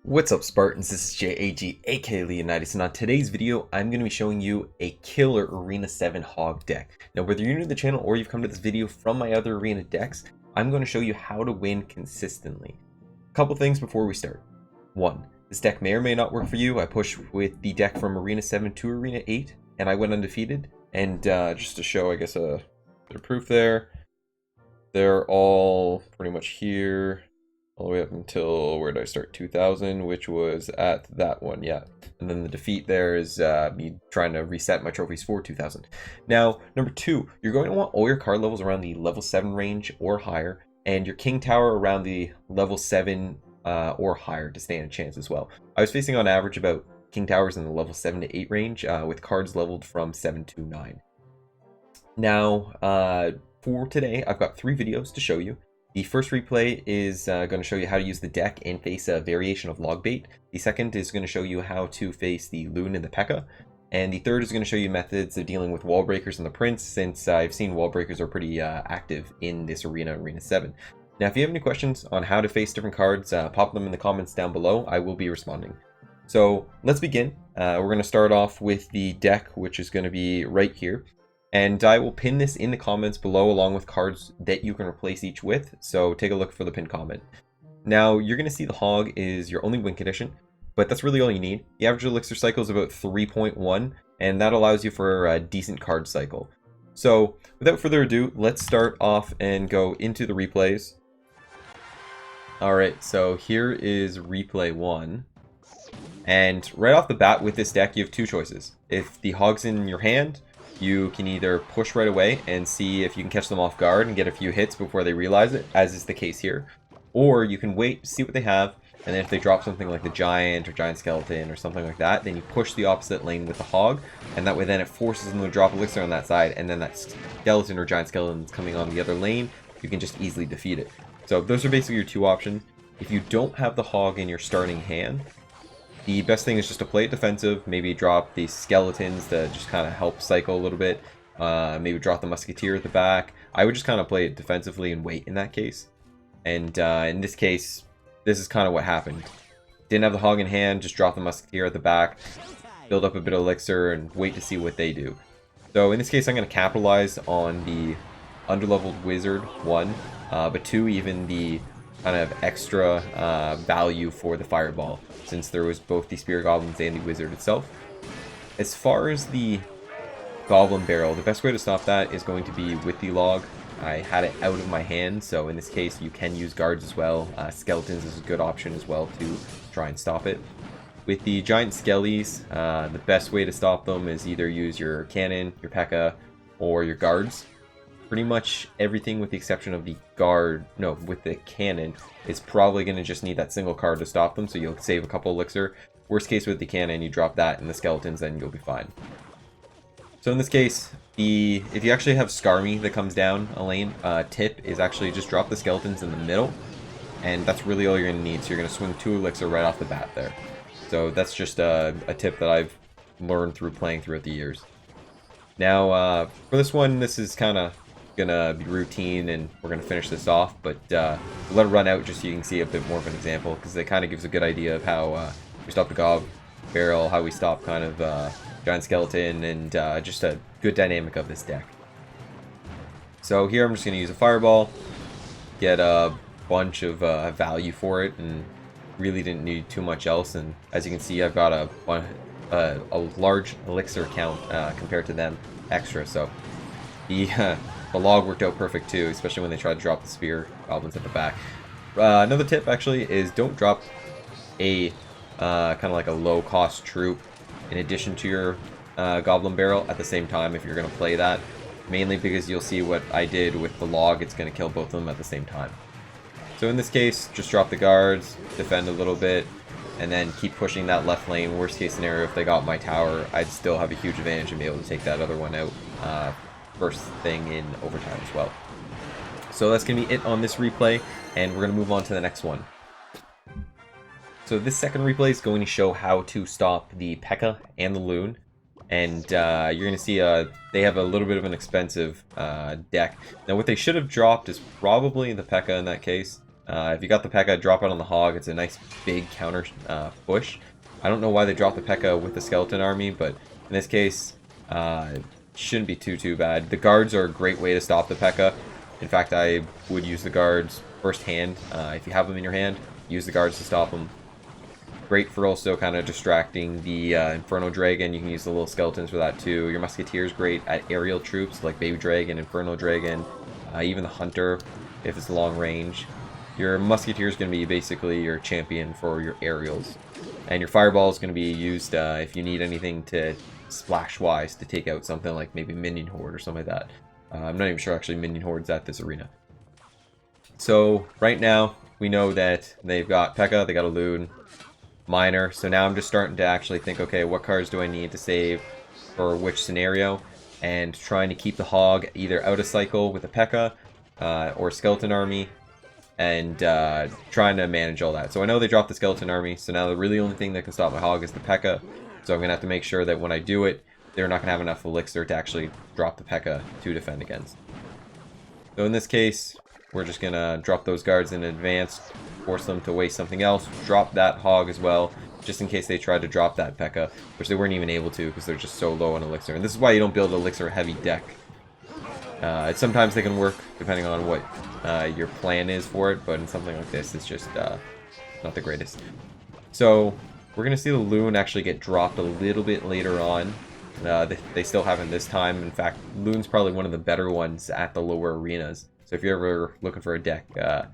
What's up, Spartans? This is JAG, aka Leonidas, and on today's video, I'm going to be showing you a killer Arena 7 Hog deck. Now, whether you're new to the channel or you've come to this video from my other Arena decks, I'm going to show you how to win consistently. A couple things before we start. 1. This deck may or may not work for you. I pushed with the deck from Arena 7 to Arena 8, and I went undefeated. And just to show, I guess, a bit of proof there, they're all pretty much here. All the way up until, where did I start? 2000, which was at that one, yeah. And then the defeat there is me trying to reset my trophies for 2000. Now, number 2, you're going to want all your card levels around the level 7 range or higher, and your King Tower around the level 7 or higher to stand a chance as well. I was facing on average about King Towers in the level 7 to 8 range, with cards leveled from 7 to 9. Now, for today, I've got 3 videos to show you. The first replay is going to show you how to use the deck and face a variation of Logbait. The second is going to show you how to face the Loon and the Pekka. And the third is going to show you methods of dealing with wall breakers and the Prince, since I've seen wall breakers are pretty active in this Arena 7. Now, if you have any questions on how to face different cards, pop them in the comments down below. I will be responding. So let's begin. We're going to start off with the deck, which is going to be right here. And I will pin this in the comments below along with cards that you can replace each with, so take a look for the pinned comment. Now, you're going to see the Hog is your only win condition, but that's really all you need. The average elixir cycle is about 3.1, and that allows you for a decent card cycle. So, without further ado, let's start off and go into the replays. Alright, so here is replay 1. And right off the bat with this deck, you have 2 choices. If the Hog's in your hand, you can either push right away and see if you can catch them off guard and get a few hits before they realize it, as is the case here. Or you can wait, see what they have, and then if they drop something like the Giant or Giant Skeleton or something like that, then you push the opposite lane with the Hog, and that way then it forces them to drop Elixir on that side, and then that Skeleton or Giant Skeleton that's coming on the other lane, you can just easily defeat it. So those are basically your 2 options. If you don't have the Hog in your starting hand, the best thing is just to play it defensive, maybe drop the Skeletons to just kind of help cycle a little bit, maybe drop the Musketeer at the back. I would just kind of play it defensively and wait in that case. And in this case, this is kind of what happened. Didn't have the Hog in hand, just drop the Musketeer at the back, build up a bit of Elixir, and wait to see what they do. So in this case, I'm going to capitalize on the underleveled Wizard, 1, but 2, even the kind of extra value for the Fireball, since there was both the Spear Goblins and the Wizard itself. As far as the Goblin Barrel, the best way to stop that is going to be with the Log. I had it out of my hand, so in this case you can use guards as well. Skeletons is a good option as well to try and stop it. With the Giant Skellies, the best way to stop them is either use your Cannon, your Pekka, or your guards. Pretty much everything with the exception of the with the Cannon is probably going to just need that single card to stop them, so you'll save a couple elixir. Worst case with the Cannon, you drop that and the Skeletons, then you'll be fine. So in this case, if you actually have Skarmy that comes down a lane, tip is actually just drop the Skeletons in the middle, and that's really all you're going to need. So you're going to swing 2 elixir right off the bat there. So that's just a tip that I've learned through playing throughout the years. Now, for this one, this is kind of gonna be routine and we're gonna finish this off, but let it run out just so you can see a bit more of an example, because it kind of gives a good idea of how we stop the Gob Barrel, how we stop kind of Giant Skeleton, and just a good dynamic of this deck. So here I'm just gonna use a Fireball, get a bunch of value for it, and really didn't need too much else. And as you can see, I've got a large elixir count compared to them extra, so the Log worked out perfect too, especially when they tried to drop the Spear Goblins at the back. Another tip actually is don't drop a kind of like a low cost troop in addition to your Goblin Barrel at the same time if you're going to play that. Mainly because you'll see what I did with the Log, it's going to kill both of them at the same time. So in this case, just drop the guards, defend a little bit, and then keep pushing that left lane. Worst case scenario, if they got my tower, I'd still have a huge advantage and be able to take that other one out first thing in overtime as well. So that's going to be it on this replay, and we're going to move on to the next one. So this second replay is going to show how to stop the Pekka and the Loon, and you're going to see they have a little bit of an expensive deck. Now what they should have dropped is probably the Pekka in that case. If you got the Pekka, drop it on the Hog. It's a nice big counter push. I don't know why they dropped the Pekka with the skeleton army, but in this case, it shouldn't be too bad. The guards are a great way to stop the Pekka. In fact, I would use the guards firsthand. If you have them in your hand, use the guards to stop them. Great for also kind of distracting the Inferno Dragon. You can use the little skeletons for that too. Your Musketeer is great at aerial troops like Baby Dragon, Inferno Dragon, even the Hunter if it's long range. Your Musketeer is going to be basically your champion for your aerials. And your Fireball is going to be used if you need anything to splash-wise to take out something like maybe Minion Horde or something like that. I'm not even sure actually Minion Horde's at this arena. So right now we know that they've got Pekka, they got a Loon, Miner. So now I'm just starting to actually think, okay, what cards do I need to save for which scenario? And trying to keep the Hog either out of cycle with a Pekka or Skeleton Army, and trying to manage all that. So I know they dropped the Skeleton Army, so now the really only thing that can stop my Hog is the Pekka. So I'm going to have to make sure that when I do it, they're not going to have enough Elixir to actually drop the Pekka to defend against. So in this case, we're just going to drop those guards in advance, force them to waste something else, drop that Hog as well, just in case they try to drop that Pekka, which they weren't even able to because they're just so low on Elixir. And this is why you don't build an Elixir-heavy deck. Sometimes they can work depending on what your plan is for it, but in something like this, it's just not the greatest. So we're going to see the Loon actually get dropped a little bit later on. They still haven't this time. In fact, Loon's probably one of the better ones at the lower arenas. So if you're ever looking for a deck, I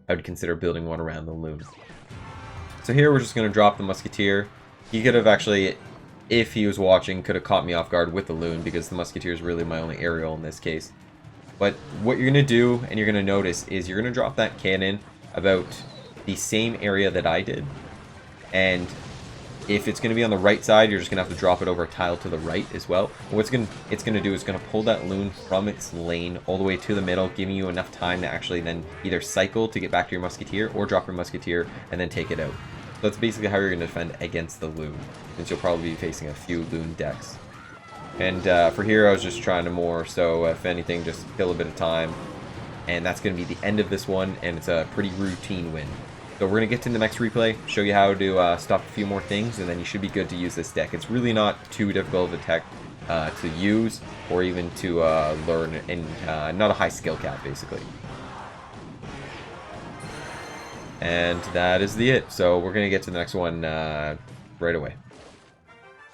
would consider building one around the Loon. So here we're just going to drop the Musketeer. He could have actually, if he was watching, could have caught me off guard with the Loon, because the Musketeer is really my only aerial in this case. But what you're going to do, and you're going to notice, is you're going to drop that cannon about the same area that I did. And if it's going to be on the right side, you're just going to have to drop it over a tile to the right as well. And what it's going to do is going to pull that Loon from its lane all the way to the middle, giving you enough time to actually then either cycle to get back to your Musketeer, or drop your Musketeer and then take it out. So that's basically how you're going to defend against the Loon, since you'll probably be facing a few Loon decks. And for here, I was just trying to more, so if anything, just kill a bit of time. And that's going to be the end of this one, and it's a pretty routine win. So we're going to get to the next replay, show you how to stop a few more things, and then you should be good to use this deck. It's really not too difficult of a deck to use, or even to learn, and not a high skill cap, basically. And that is it. So we're going to get to the next one right away.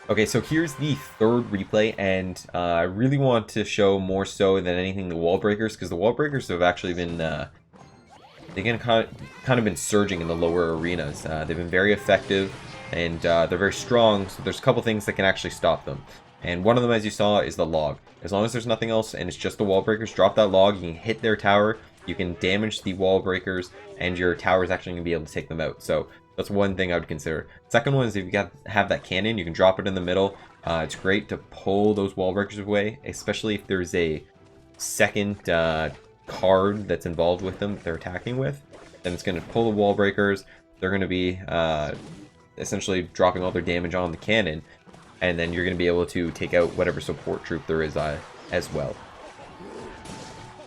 Okay, so here's the third replay, and I really want to show more so than anything the wall breakers, because the wall breakers have actually been they've kind of been surging in the lower arenas. They've been very effective, and they're very strong, so there's a couple things that can actually stop them. And one of them, as you saw, is the log. As long as there's nothing else and it's just the wall breakers, drop that log, you can hit their tower, you can damage the wall breakers, and your tower is actually going to be able to take them out. So that's one thing I would consider. Second one is if you have that cannon, you can drop it in the middle. It's great to pull those wall breakers away, especially if there's a second card that's involved with them that they're attacking with. Then it's going to pull the wall breakers. They're going to be essentially dropping all their damage on the cannon, and then you're going to be able to take out whatever support troop there is as well.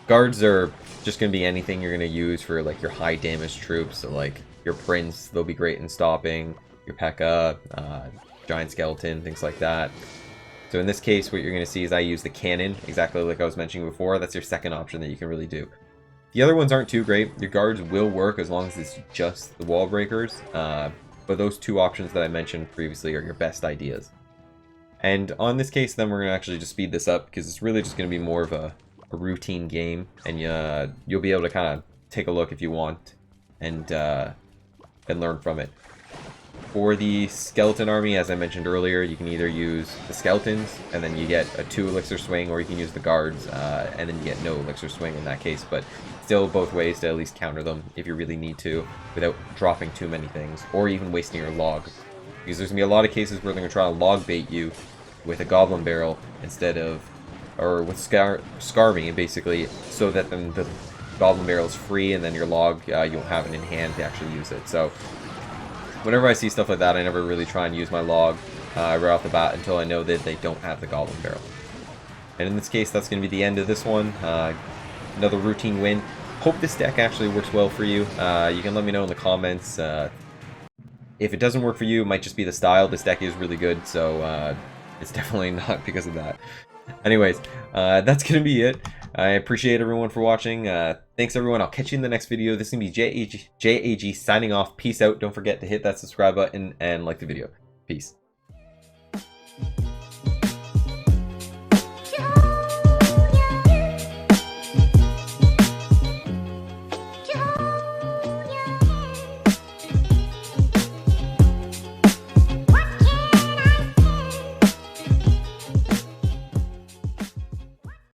Guards are just going to be anything you're going to use for like your high damage troops. So like your Prince, they'll be great in stopping. Your Pekka, Giant Skeleton, things like that. So in this case, what you're going to see is I use the cannon, exactly like I was mentioning before. That's your second option that you can really do. The other ones aren't too great. Your guards will work as long as it's just the wall breakers. But those two options that I mentioned previously are your best ideas. And on this case, then we're going to actually just speed this up, because it's really just going to be more of a routine game. And you'll be able to kind of take a look if you want and learn from it. For the skeleton army, as I mentioned earlier, you can either use the skeletons and then you get a 2 elixir swing, or you can use the guards and then you get no elixir swing in that case. But still both ways to at least counter them if you really need to, without dropping too many things or even wasting your log. Because there's going to be a lot of cases where they're going to try to log bait you with a goblin barrel instead of, or with Skarmy basically, so that then the goblin barrel is free and then your log, you won't have it in hand to actually use it. So whenever I see stuff like that, I never really try and use my log right off the bat until I know that they don't have the goblin barrel. And in this case, that's going to be the end of this one. Another routine win. hope this deck actually works well for you. You can let me know in the comments. If it doesn't work for you, it might just be the style. This deck is really good, so it's definitely not because of that. Anyways, that's going to be it. I appreciate everyone for watching. Thanks, everyone. I'll catch you in the next video. This is going to be JAG signing off. Peace out. Don't forget to hit that subscribe button and like the video. Peace.